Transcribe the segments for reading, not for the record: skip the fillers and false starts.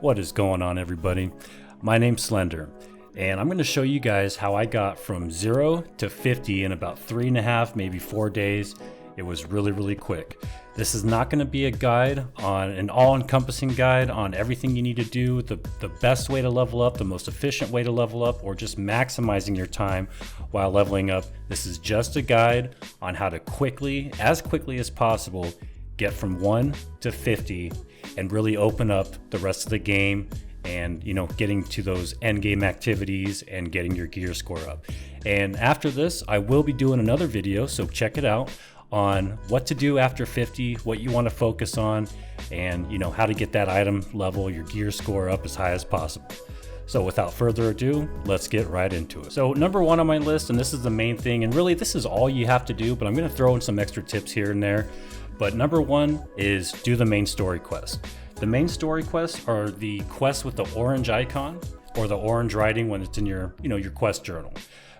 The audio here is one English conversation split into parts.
What is going on, everybody? My name's Slender, and I'm going to show you guys how I got from 0 to 50 in about 3.5, maybe 4 days. It was really quick. This is not going to be a guide on an all-encompassing guide on everything you need to do, the best way to level up, the most efficient way to level up, or just maximizing your time while leveling up. This is just a guide on how to as quickly as possible, get from 1 to 50 and really open up the rest of the game and, getting to those end game activities and getting your gear score up. And after this, I will be doing another video, so check it out, on what to do after 50, what you want to focus on, and how to get that item level, your gear score up as high as possible. So without further ado, let's get right into it. So number 1 on my list, and this is the main thing, and really this is all you have to do, but I'm going to throw in some extra tips here and there. But number 1 is do the main story quest. The main story quests are the quests with the orange icon or the orange writing when it's in your, your quest journal.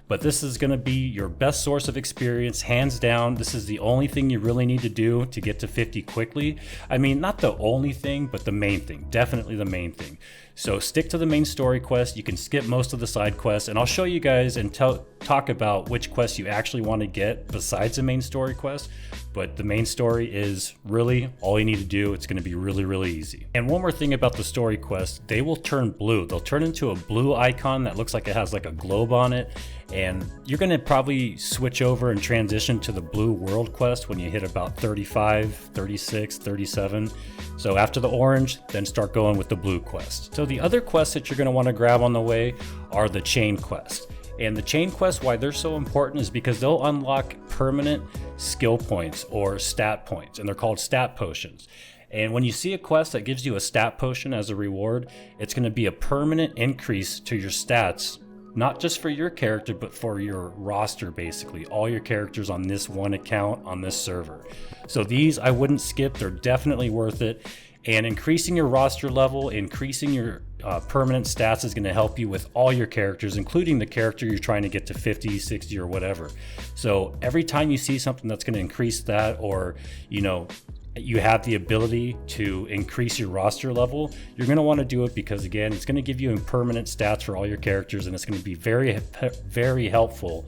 But this is going to be your best source of experience, hands down. This is the only thing you really need to do to get to 50 quickly. I mean, not the only thing, but the main thing, definitely the main thing. So stick to the main story quest. You can skip most of the side quests, and I'll show you guys and talk about which quests you actually want to get besides the main story quest. But the main story is really all you need to do. It's going to be really easy. And one more thing about the story quest, they will turn blue. They'll turn into a blue icon that looks like it has like a globe on it. And you're going to probably switch over and transition to the blue world quest when you hit about 35, 36, 37. So after the orange, then start going with the blue quest. So the other quests that you're going to want to grab on the way are the chain quests. And the chain quests, why they're so important is because they'll unlock permanent skill points or stat points, and they're called stat potions. And when you see a quest that gives you a stat potion as a reward, it's going to be a permanent increase to your stats, not just for your character, but for your roster, basically. All your characters on this one account on this server. So these I wouldn't skip. They're definitely worth it. And increasing your roster level, increasing your permanent stats is going to help you with all your characters, including the character you're trying to get to 50, 60, or whatever. So every time you see something that's going to increase that, or, you have the ability to increase your roster level, you're going to want to do it because, again, it's going to give you permanent stats for all your characters, and it's going to be very helpful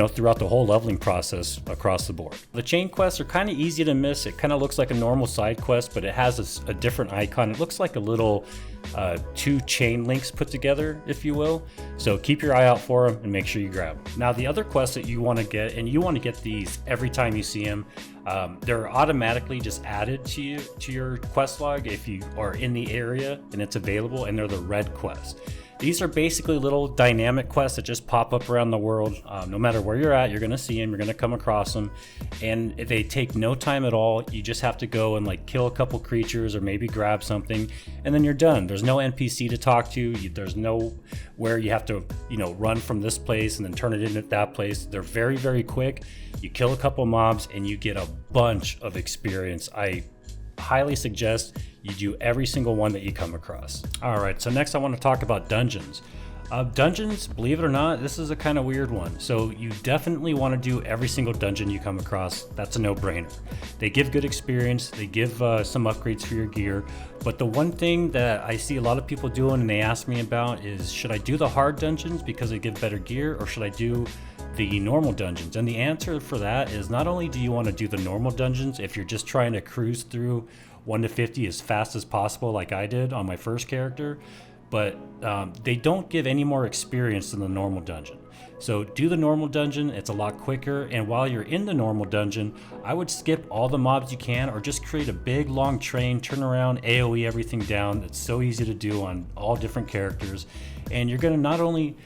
throughout the whole leveling process across the board. The chain quests are kind of easy to miss. It kind of looks like a normal side quest, but it has a different icon. It looks like a little 2 chain links put together, if you will. So keep your eye out for them and make sure you grab them. Now, the other quests that you want to get, and you want to get these every time you see them, they're automatically just added to your quest log if you are in the area and it's available, and they're the red quests. These are basically little dynamic quests that just pop up around the world. No matter where you're at, you're going to see them, you're going to come across them, and they take no time at all. You just have to go and kill a couple creatures or maybe grab something, and then you're done. There's no NPC to talk to. There's no where you have to, run from this place and then turn it into that place. They're very quick. You kill a couple mobs and you get a bunch of experience. I highly suggest you do every single one that you come across. All right, so next I want to talk about dungeons. Dungeons, believe it or not, this is a kind of weird one. So you definitely want to do every single dungeon you come across. That's a no-brainer. They give good experience. They give some upgrades for your gear. But the one thing that I see a lot of people doing and they ask me about is, should I do the hard dungeons because they give better gear, or should I do the normal dungeons? And the answer for that is, not only do you want to do the normal dungeons if you're just trying to cruise through 1 to 50 as fast as possible like I did on my first character, but they don't give any more experience than the normal dungeon. So do the normal dungeon, it's a lot quicker, and while you're in the normal dungeon, I would skip all the mobs you can, or just create a big long train, turn around, AoE everything down. It's so easy to do on all different characters, and you're going to not only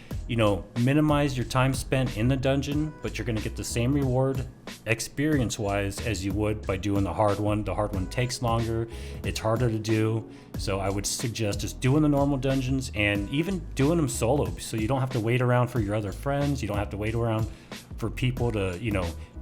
minimize your time spent in the dungeon, but you're going to get the same reward experience wise as you would by doing the hard one. The hard one takes longer, it's harder to do, so I would suggest just doing the normal dungeons and even doing them solo, so you don't have to wait around for your other friends, you don't have to wait around for people to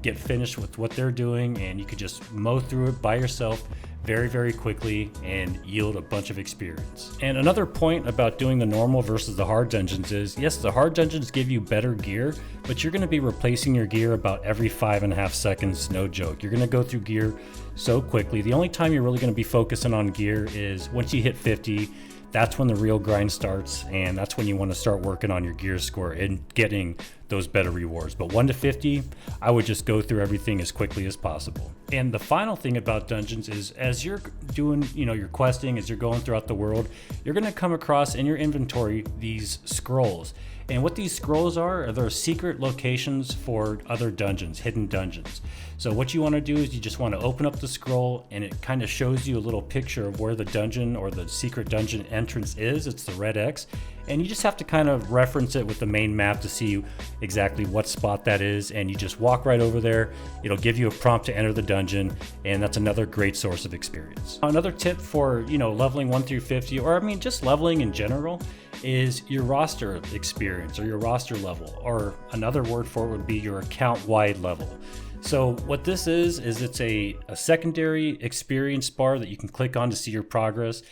get finished with what they're doing, and you could just mow through it by yourself very quickly and yield a bunch of experience. And another point about doing the normal versus the hard dungeons is, yes, the hard dungeons give you better gear, but you're going to be replacing your gear about every 5.5 seconds, no joke. You're going to go through gear so quickly. The only time you're really going to be focusing on gear is once you hit 50, that's when the real grind starts, and that's when you want to start working on your gear score and getting those better rewards. But 1 to 50, I would just go through everything as quickly as possible. And the final thing about dungeons is, as you're doing, your questing, as you're going throughout the world, you're going to come across in your inventory these scrolls. And what these scrolls are they're secret locations for other dungeons, hidden dungeons. So what you want to do is you just want to open up the scroll, and it kind of shows you a little picture of where the dungeon or the secret dungeon entrance is. It's the red X. And you just have to kind of reference it with the main map to see exactly what spot that is. And you just walk right over there. It'll give you a prompt to enter the dungeon. And that's another great source of experience. Another tip for, leveling 1 through 50, or just leveling in general, is your roster experience or your roster level, or another word for it would be your account wide level. So what this is it's a secondary experience bar that you can click on to see your progress.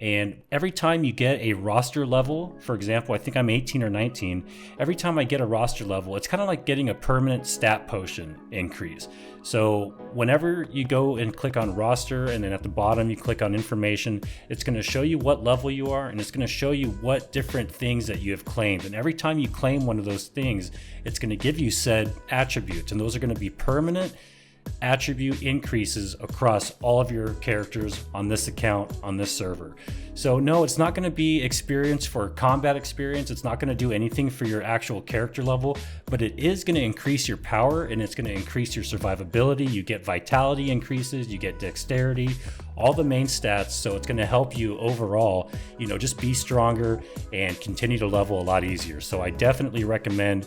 And every time you get a roster level, for example, I think I'm 18 or 19, every time I get a roster level, it's kind of like getting a permanent stat potion increase. So whenever you go and click on roster, and then at the bottom you click on information, it's going to show you what level you are, and it's going to show you what different things that you have claimed. And every time you claim one of those things, it's going to give you said attributes, and those are going to be permanent attribute increases across all of your characters on this account, on this server. So no, it's not going to be experience for combat experience. It's not going to do anything for your actual character level, but it is going to increase your power, and it's going to increase your survivability. You get vitality increases, you get dexterity, all the main stats. So it's going to help you overall, just be stronger and continue to level a lot easier. So I definitely recommend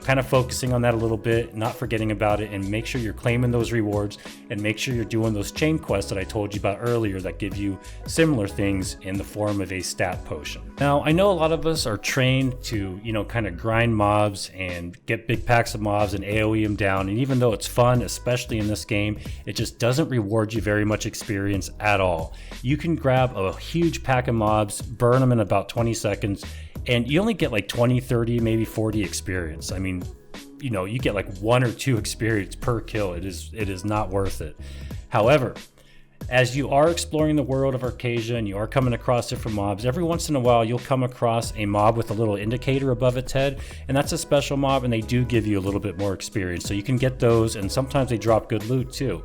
kind of focusing on that a little bit, not forgetting about it, and make sure you're claiming those rewards, and make sure you're doing those chain quests that I told you about earlier that give you similar things in the form of a stat potion. Now, I know a lot of us are trained to, kind of grind mobs and get big packs of mobs and AoE them down. And even though it's fun, especially in this game, it just doesn't reward you very much experience at all. You can grab a huge pack of mobs, burn them in about 20 seconds, and you only get like 20, 30, maybe 40 experience. I mean, you get like 1 or 2 experience per kill. It is not worth it. However, as you are exploring the world of Arcasia and you are coming across different mobs, every once in a while you'll come across a mob with a little indicator above its head, and that's a special mob, and they do give you a little bit more experience. So you can get those, and sometimes they drop good loot too.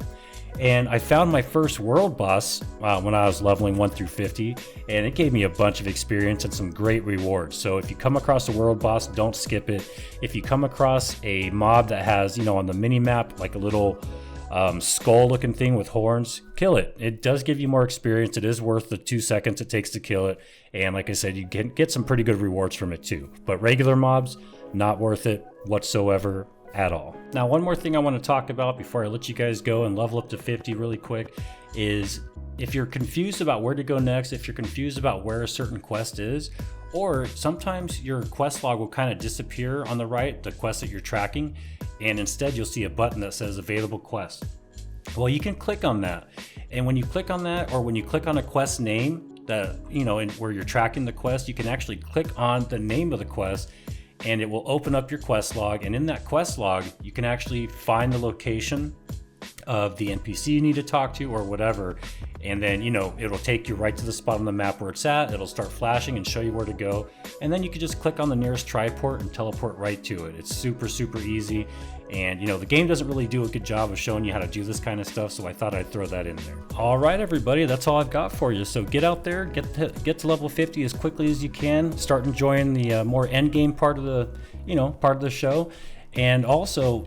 And I found my first world boss when I was leveling 1 through 50, and it gave me a bunch of experience and some great rewards. So if you come across a world boss, don't skip it. If you come across a mob that has, on the mini map, like a little skull looking thing with horns, kill it. It does give you more experience. It is worth the 2 seconds it takes to kill it. And like I said, you can get some pretty good rewards from it too. But regular mobs, not worth it whatsoever at all. Now, one more thing I want to talk about before I let you guys go and level up to 50 really quick is, if you're confused about where to go next, if you're confused about where a certain quest is, or sometimes your quest log will kind of disappear on the right, the quest that you're tracking, and instead you'll see a button that says available quest. Well, you can click on that, and when you click on that, or when you click on a quest name that, and where you're tracking the quest, you can actually click on the name of the quest, and it will open up your quest log. And in that quest log, you can actually find the location of the NPC you need to talk to or whatever. And then, it'll take you right to the spot on the map where it's at. It'll start flashing and show you where to go. And then you can just click on the nearest triport and teleport right to it. It's super, super easy. And, the game doesn't really do a good job of showing you how to do this kind of stuff, so I thought I'd throw that in there. All right, everybody, that's all I've got for you. So get out there, get to level 50 as quickly as you can. Start enjoying the more end game part of the show. And also,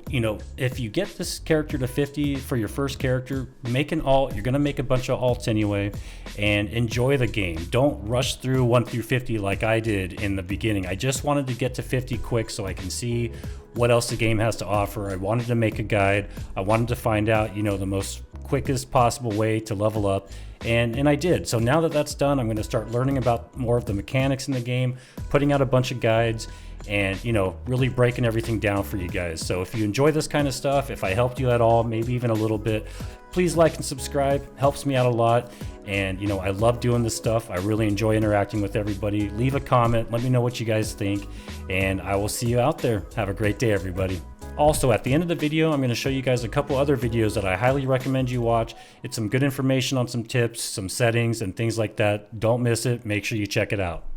if you get this character to 50 for your first character, make an alt. You're going to make a bunch of alts anyway, and enjoy the game. Don't rush through 1 through 50 like I did in the beginning. I just wanted to get to 50 quick so I can see what else the game has to offer. I wanted to make a guide. I wanted to find out, the most quickest possible way to level up. And I did. So now that that's done, I'm going to start learning about more of the mechanics in the game, putting out a bunch of guides, and really breaking everything down for you guys. So if you enjoy this kind of stuff, if I helped you at all, maybe even a little bit, please like and subscribe. Helps me out a lot. And I love doing this stuff. I really enjoy interacting with everybody. Leave a comment, let me know what you guys think, and I will see you out there. Have a great day, everybody. Also, at the end of the video, I'm going to show you guys a couple other videos that I highly recommend you watch. It's some good information on some tips, some settings, and things like that. Don't miss it. Make sure you check it out.